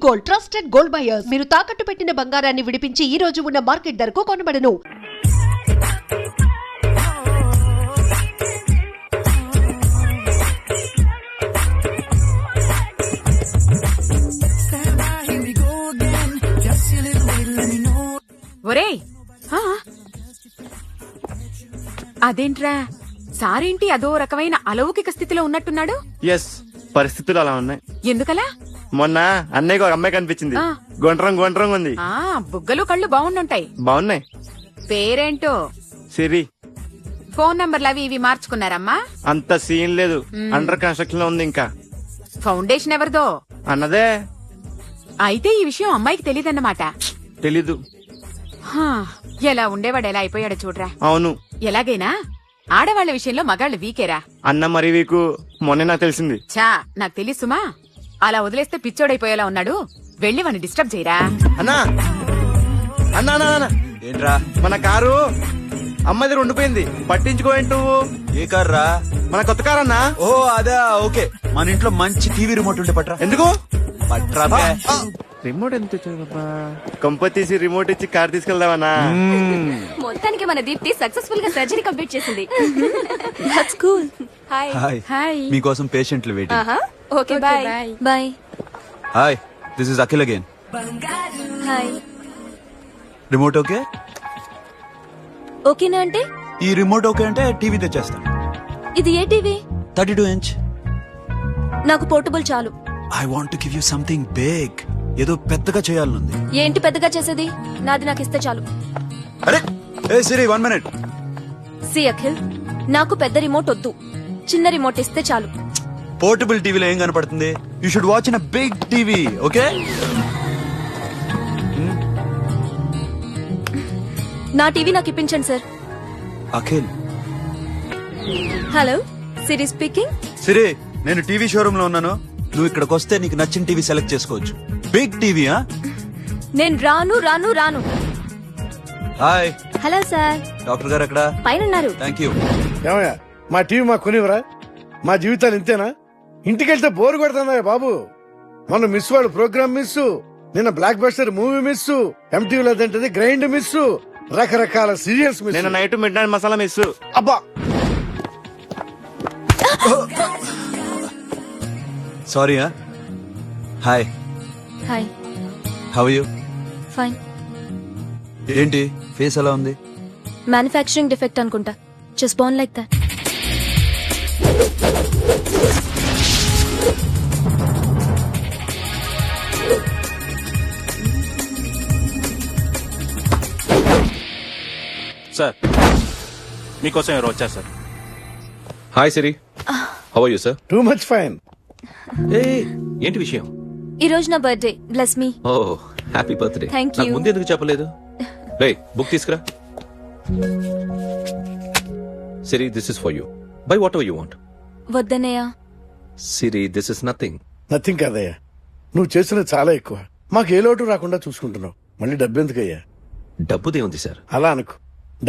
Gold, trusted gold buyers. మీరు తాకట్టు పెట్టిన బంగారాన్ని విడిపించి ఈ రోజు ఉన్న మార్కెట్ ధరకు కొనబడను. ఒరేయ్, అదేంట్రా సారేంటి అదో రకమైన అలౌకిక స్థితిలో ఉన్నట్టున్నాడు? ఎస్, పరిస్థితులు అలా ఉన్నాయి. ఎందుకలా? మొన్న అన్నయ్యకు ఒక అమ్మాయి కనిపించింది. గుండ్రం ఉంది. బుగ్గలు కళ్ళు బాగుండుంటాయి. బాగున్నాయి. పేరేంటో? సిరి. ఫోన్ నంబర్లు అవి ఇవి మార్చుకున్నారమ్మా? అంత సీన్ లేదు, అండర్ కన్స్ట్రక్షన్ లో ఉంది. ఇంకా ఫౌండేషన్ ఎవరిదో? అన్నదే. అయితే ఈ విషయం అమ్మాయికి తెలీదన్నమాట. తెలీదు. ఎలా ఉండేవాడు ఎలా అయిపోయాడు చూడరా. అవును. ఎలాగైనా ఆడవాళ్ల విషయంలో మగాళ్ళు వీకేరా. అన్న మరి వీకు మొన్నే నాకు తెలిసింది. చా, నాకు తెలుసుమా. అలా వదిలేస్తే పిచ్చోడైపోయేలా ఉన్నాడు. వెళ్ళి వాడిని డిస్టర్బ్ చేయరా. అన్నా అన్నా అన్నా, ఏంట్రా మన కారు అమ్మది ఉండిపోయింది, పట్టించుకోండి నువ్వు. ఏ కార్ రా? మన కొత్త కారు అన్నా. ఓ అదా, ఓకే. మన ఇంట్లో మంచి టీవీ రిమోట్ ఉంటే పట్రా. ఎందుకు? పట్రా. రిమోట్ ఎంత తెచ్చావు? కంప తీసి రిమోట్ ఇచ్చి కార్ తీసుకెళ్దామన్నా. మొత్తానికి మన దీప్తి సక్సెస్ఫుల్ గా సర్జరీ కంప్లీట్ చేసింది. That's cool. హాయ్. హాయ్. మీకోసం పేషెంట్లు waiting. Okay, bye bye. Hi, this is Akhil again. Hi. Remote okay? ఓకేనా అంటే? ఈ రిమోట్ ఓకే అంటే టీవీ తెచ్చేస్తాను. ఇది ఏ టీవీ? 32 ఇంచ్. నాకు పోర్టబుల్ చాలు. I want to give you something big. ఏదో పెద్దగా చేయాలనుంది. ఏంటి పెద్దగా చేసేది? నాది నాకు ఇస్తే చాలు. అరే ఏ సిరి, 1 మినిట్. సి అఖిల్, నాకు పెద్ద రిమోట్ వద్దు, చిన్న రిమోట్ ఇస్తే చాలు. పోర్టబుల్ టీవీలో ఏం కనపడుతుంది? You should watch in a big TV, okay? నా టీవీ నాకు ఇప్పించండి sir. Akhil. Hello, Siri speaking. Siri, నేను టీవీ షోరూమ్ లో ఉన్నాను. నువ్వు ఇక్కడికి వస్తే నీకు నచ్చిన టీవీ సెలెక్ట్ చేసుకోవచ్చు. Big TV. నేను రాను రాను రాను. హాయ్. Hello sir. డాక్టర్ గారు ఎక్కడ? పైన ఉన్నారు. Thank you. ఏమయ్యా, మా టీవీ మాకు కొనివరా? మా జీవితాలు ఇంతేనా? ఇంటికెళ్తే బోర్ కొడుతుందా బాబు? మొన్న మిస్ వాళ్ళు ప్రోగ్రామ్ మిస్, నిన్న బ్లాక్ బస్టర్ మూవీ మిస్, ఎంటీవీలో తింటది గ్రైండ్ మిస్, రకరకాల సీరియల్స్ మిస్. నేను night midnight masala miss. అబ్బా, sorry. Hi. Hi. How are you? Fine. ఏంటి ఫేస్ ఎలా ఉంది? మ్యానుఫ్యాక్చరింగ్ డిఫెక్ట్ అనుకుంటా. Just born like that. Sir, మీకోసం ఎవరు వచ్చారు sir? Hi Siri, how are you sir? Too much fine. ఏంటి విషయం? ఈ రోజు నా birthday. Bless me. Oh, happy birthday. Thank you. నాకు ముందు ఎందుకు చెప్పలేదు? రే, బుక్ తీసుకురా. Siri, this is for you. Buy whatever you want. వద్దనయ్య. Siri, this is nothing. Nothing కాదయ్యా, నువ్వు చేస్తున్నది చాలా ఎక్కువ. మాకు ఏ లోటు రాకుండా చూసుకుంటున్నావు. మళ్ళీ డబ్బెందుకయ్యా? డబ్బుదే ఉంది సార్. అలా అనుకు.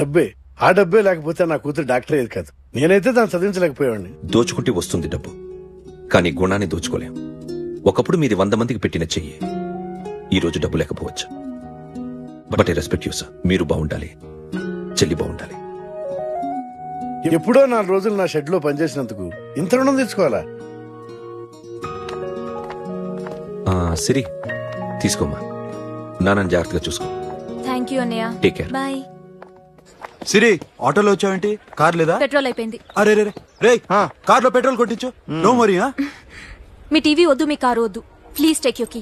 డబ్బే. ఆ డబ్బే లేకపోతే నా కూతురు డాక్టర్ అయ్యేది కాదు. నేనైతే దాన్ని చదివించలేకపోయాడిని. దోచుకుంటే వస్తుంది డబ్బు, కానీ గుణాన్ని దోచుకోలేం. ఒకప్పుడు మీది 100 మందికి పెట్టిన చెయ్యి ఈ రోజు డబ్బు లేకపోవచ్చు. But I respect you sir. మీరు బాగుండాలి, చెల్లి బాగుండాలి. ఎప్పుడో 4 రోజులు నా షెడ్ లో పనిచేసినందుకు ఇంత రుణం తెచ్చుకోవాలా? సిరి, తీసుకోమ్మా. నాన్నని జాగ్రత్తగా చూసుకో. థ్యాంక్ యూ అన్నయ్య. Take care. బాయ్. సిరి, ఆటోలో వచ్చావేంటి? కార్ లేదా? పెట్రోల్ అయిపోయింది. అరే రే రే, కార్ లో పెట్రోల్ కొట్టించు. No worry. మీ టీవీ వద్దు, మీ కారు వద్దు. Please take your key.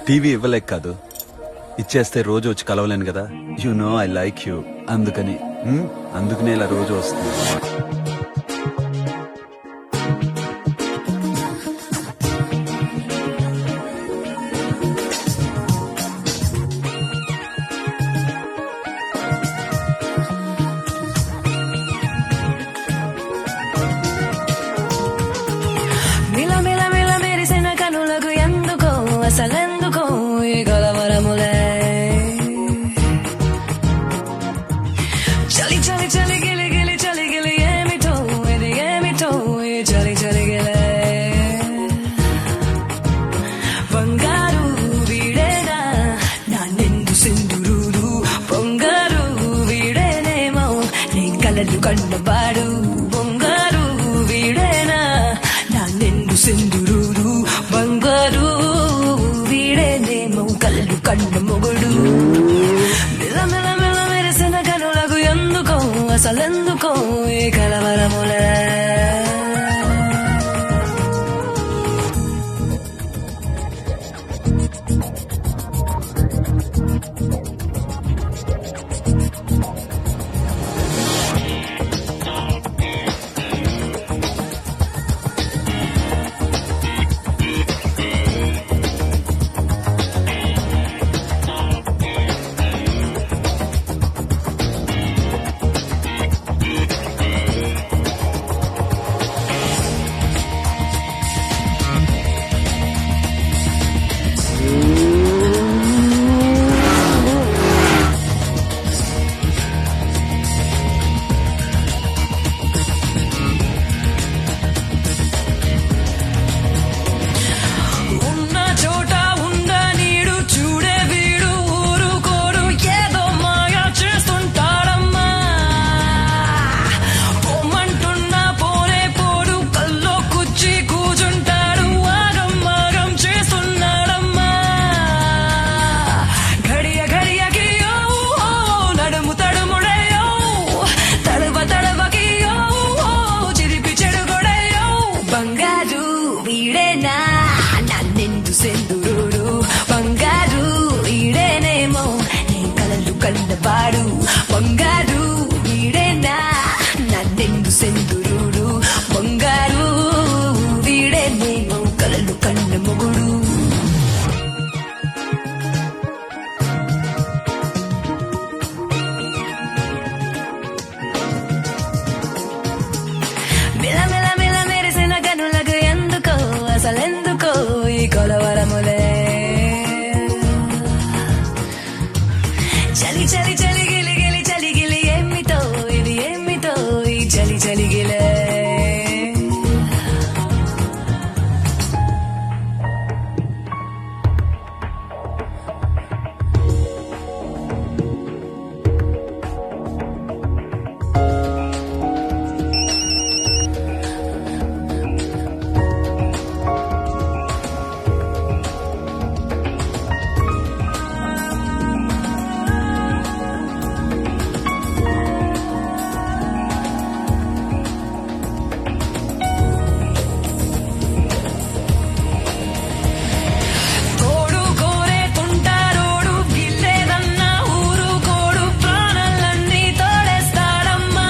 TV ఇవ్వలేక కాదు, ఇచ్చేస్తే రోజు వచ్చి కలవలేను కదా. You know I like you. అందుకనే ఇలా రోజు వస్తుంది. అసలెందుకో ఈ కలవరములే, చలి చలి చలి గిలి గిలి చలి గిలి ఏమిటో ఇది ఏమిటో ఈ చలి చలి గిలే, బంగారు వీడేనా నా నిండు సింధురుడు బంగారు వీడేనేమో నీ కలలు కన్నవాడు బంగారు వీడేనా నా నిండు సింధురుడు బంగారు వీడేనేమో కలలు కన్న మొగుడు మిలమిల మిల మెరిసిన కనులకు ఎందుకో అసలెందుకో ఈ కలవరములే ఉన్న చోట ఉండ నీడు చూడే వీడు ఊరుకోడు ఏదో మాయా చేస్తుంటాడమ్మా పొమ్మంటున్నా పోనే పోడు కల్లో కుచ్చి కూచుంటాడు ఆగం ఆగం చేస్తున్నాడమ్మా ఘడియ ఘడియకి ఓ నడుము తడుముడేయో తడవ తడవకి ఓ చిరిపి చెడుగొడేయో బంగారు వీడేనా నన్నెందు సెందురుడు బంగారు వీడేనేమో నీ కలలు కన్నవాడు బంగారు వీడేనా నన్నెందు సెందురుడు బంగారు వీడేనేమో కలలు కన్న మొగుడు మిల మిల మిల మెరిసిన కనులకు ఎందుకో అసలెందుకో ఈ కొలవరములే చలి చలి చలి గిలి గిలి చలి గిలి ఏమిటో ఇది ఏమిటో ఈ చలి చలి గిలే తోడు కోరే తుంటారోడు గిల్లేదన్నా ఊరుకోడు ప్రాణాలన్నీ తోడేస్తాడమ్మా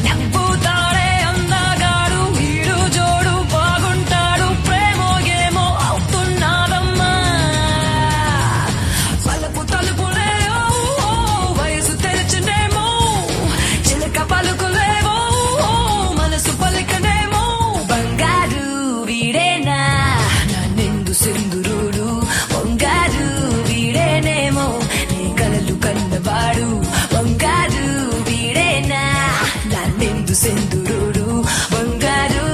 నవ్వుతాడే అందగాడు వీడు జోడు బాగుంటాడు ప్రేమో ఏమో అవుతున్నాడమ్మా పలుపు తలుపులేవో వయసు తెరిచినేమో చిలక పలుకులేవో మనసు పలికనేమో బంగారు వీడేనా నన్నెందు సింధురుడు బంగారు వీడేనేమో నీ కలలు కన్నవాడు బంగారు వీడేనా నన్నెందు సింధురుడు బంగారు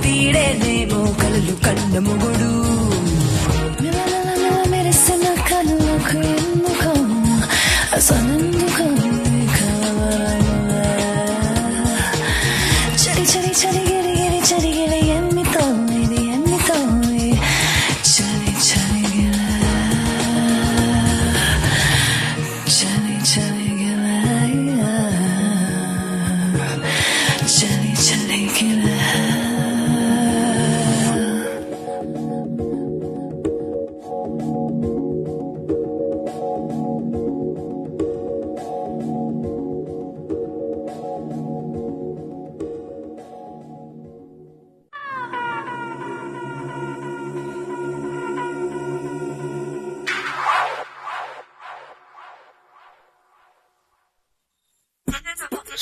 వీడేనేమో కలలు కన్న మొగుడు మిల మిల మిల మెరిసిన కనులకు ఎందుకో అసలెందుకో ఈ కలవరములే చలి చలి చలి గిలి గిలి చలి గిలి ఎమ్మితో ఇది ఎమ్మితో ఈ చలి చలి గిలే చలి చలి గిలే చలి చలి గిలే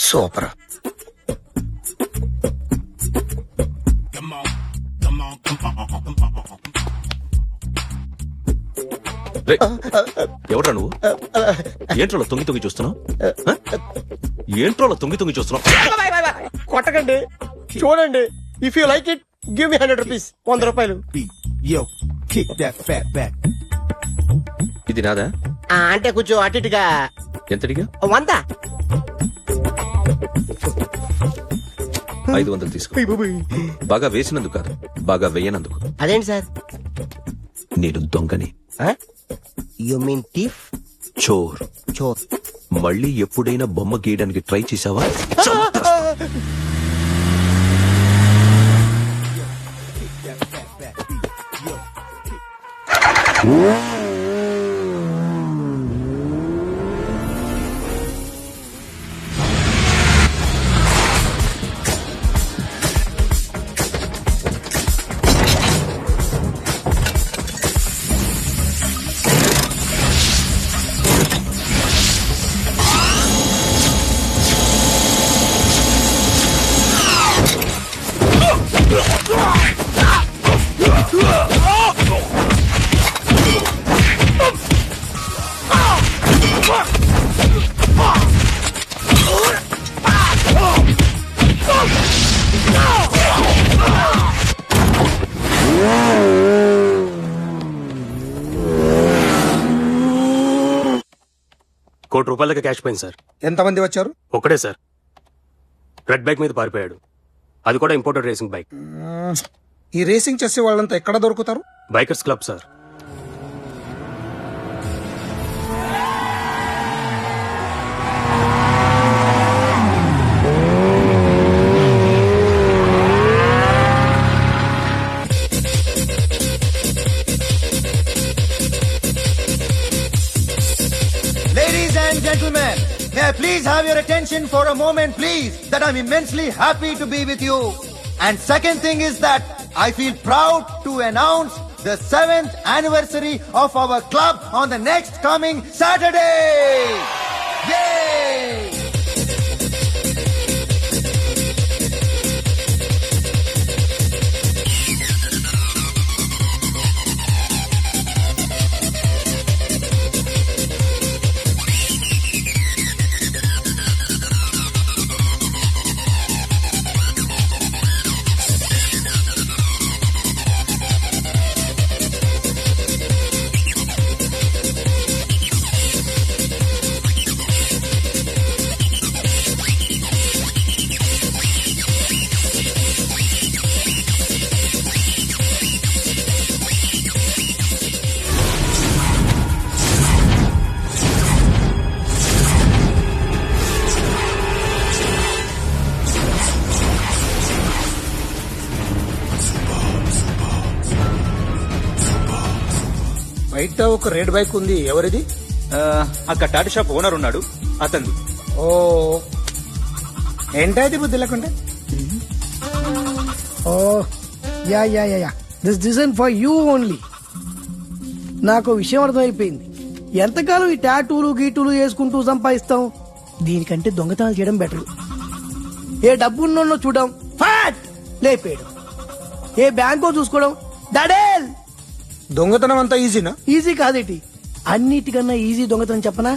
సూపర్. ఎవడ్రా నువ్వు? ఏంట్రోలో తొంగి తొంగి చూస్తున్నావు? ఏంట్రోలో తొంగి తొంగి చూస్తున్నావు? కొట్టకండి, చూడండి. If you like it give me 100 rupees, 100 రూపాయలు. ఇది నాదా? అంటే కొంచెం అటు ఇటుగా. ఎంతడిగా? 100. 500 తీసుకో. బాగా వేసినందుకు కాదు, బాగా వేయనందుకు. అదేంటి సార్? నేను దొంగని, యు మీన్ థీఫ్? చోర్. చోర్. మళ్ళీ ఎప్పుడైనా బొమ్మ గీయడానికి ట్రై చేసావా? ₹1,00,00,000 క్యాష్ పోయింది సార్. ఎంతమంది వచ్చారు? ఒక్కడే సార్, రెడ్ బైక్ మీద పారిపోయాడు. అది కూడా ఇంపోర్టెడ్ రేసింగ్ బైక్. ఈ రేసింగ్ చేసే వాళ్ళంతా ఎక్కడ దొరుకుతారు? Bikers club sir. Ladies and gentlemen, may I please have your attention for a moment, please, that I'm immensely happy to be with you. And second thing is that I feel proud to announce the 7th anniversary of our club on the next coming Saturday. Yay! బయట ఒక red bike ఉంది, ఎవరిది? అక్కడ Tata shop owner ఉన్నాడు, అతను. ఓ ఏంటది బుద్ధి లేకుండా? Oh yeah yeah yeah yeah this design for you only. నాకు విషయం అర్థమైపోయింది. ఎంతకాలం ఈ టాటూలు గీటూలు వేసుకుంటూ సంపాదిస్తాం? దీనికంటే దొంగతనాలు చేయడం బెటర్. ఏ డబ్బు ఉన్నోళ్ళో చూడడం, ఫ్యాట్ లేపేయడం. ఏ బ్యాంకో చూసుకోవడం, దడేల్. దొంగతనం అంతా ఈజీనా? ఈజీ కాదేటి, అన్నిటికన్నా ఈజీ దొంగతనం చెప్పనా?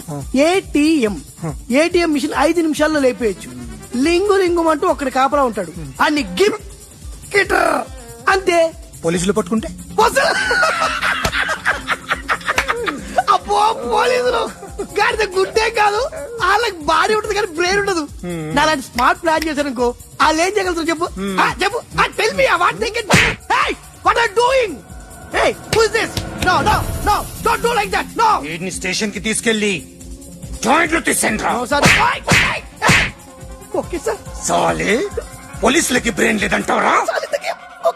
ఏటీఎం మిషన్ 5 నిమిషాల్లో లేపేయచ్చు. లింగు లింగు అంటూ ఒక్కడి కాపలా ఉంటాడు, అన్ని గిమ్ గిటర్ అంతే. పోలీసులు పట్టుకుంటే? అబ్బో పోలీసులు గాడిద గుడ్డే కాదు, వాళ్ళకి బాడీ ఉంటుంది కానీ బ్రెయిన్ ఉండదు. నాలాంటి స్మార్ట్ ప్లాన్ చేశారనుకో, వాళ్ళు ఏం చేయగలుగుతారు చెప్పు? చెప్పు, tell me what they can. Hey what are doing? Hey, who is this? No, no, no, don't do like that, no. వీడిని స్టేషన్ కి తీసుకెళ్లి జాయింట్లు తీసేండ్రా. No, sir. Okay, sir. సాలే, పోలీసులకి బ్రెయిన్ లేదంటావరా?